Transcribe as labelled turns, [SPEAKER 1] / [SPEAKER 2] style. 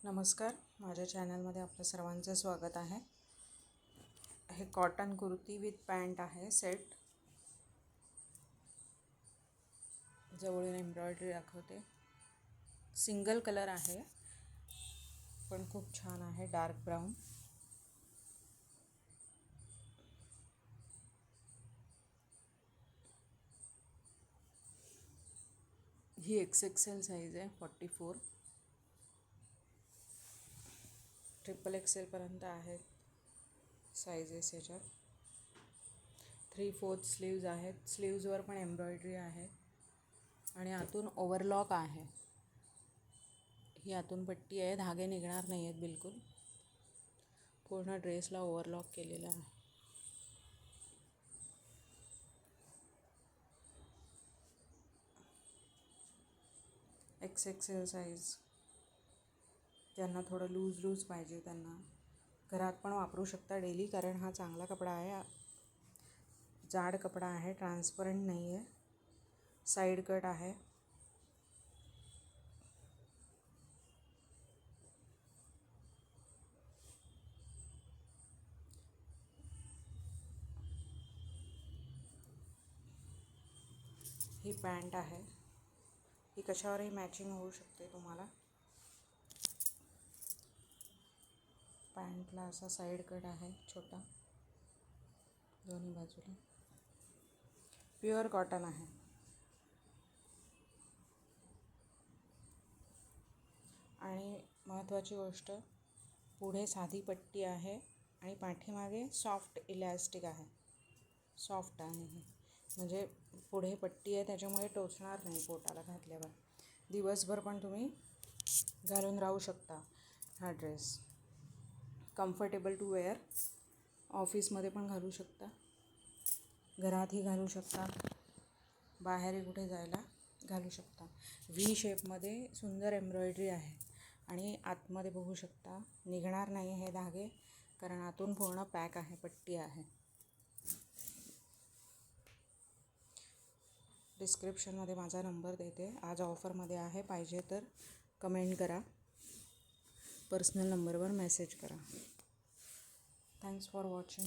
[SPEAKER 1] नमस्कार, माझ्या चॅनलमध्ये आपलं सर्वांचं स्वागत आहे. हे कॉटन कुर्ती विथ पॅन्ट आहे सेट. जवळून एम्ब्रॉयडरी दाखवते. सिंगल कलर आहे पण खूप छान आहे, डार्क ब्राऊन. ही XXL साईज आहे, 44. XXL पर्यंत आहेत साईजेस याच्यात. 3/4 स्लीव्ज आहेत. स्लीव्जवर पण एम्ब्रॉयडरी आहे आणि आतून ओव्हरलॉक आहे. ही आतून पट्टी आहे, धागे निघणार नाही आहेत बिलकुल. पूर्ण ड्रेसला ओव्हरलॉक केलेला आहे. XXL size. ज्यांना थोडं लूज पाहिजे त्यांना घरात पण वापरू शकता डेली, कारण हा चांगला कपडा आहे. जाड कपडा आहे, ट्रान्सपरंट नाही आहे. साईड कट आहे. ही पॅन्ट आहे. ही कशावरही मॅचिंग होऊ शकते तुम्हाला. पॅन्टला असा साईड कट आहे छोटा दोन्ही बाजूला. प्युअर कॉटन आहे. आणि महत्त्वाची गोष्ट, पुढे साधी पट्टी आहे आणि पाठीमागे सॉफ्ट इलॅस्टिक आहे. सॉफ्ट आहे हे, म्हणजे पुढे पट्टी आहे त्याच्यामुळे टोचणार नाही पोटाला घातल्यावर. दिवसभर पण तुम्ही घालून राहू शकता हा ड्रेस. Comfortable to wear. ऑफिसमध्ये पण घालू शकता, घरातही घालू शकता, बाहेरही कुठे जायला घालू शकता. व्ही शेपमध्ये सुंदर एम्ब्रॉयडरी आहे आणि आतमध्ये बघू शकता निघणार नाही हे धागे, कारण आतून पूर्ण पॅक आहे, पट्टी आहे. डिस्क्रिप्शनमध्ये माझा नंबर देते. आज ऑफरमध्ये आहे, पाहिजे तर कमेंट करा, पर्सनल नंबरवर मेसेज करा. Thanks for watching.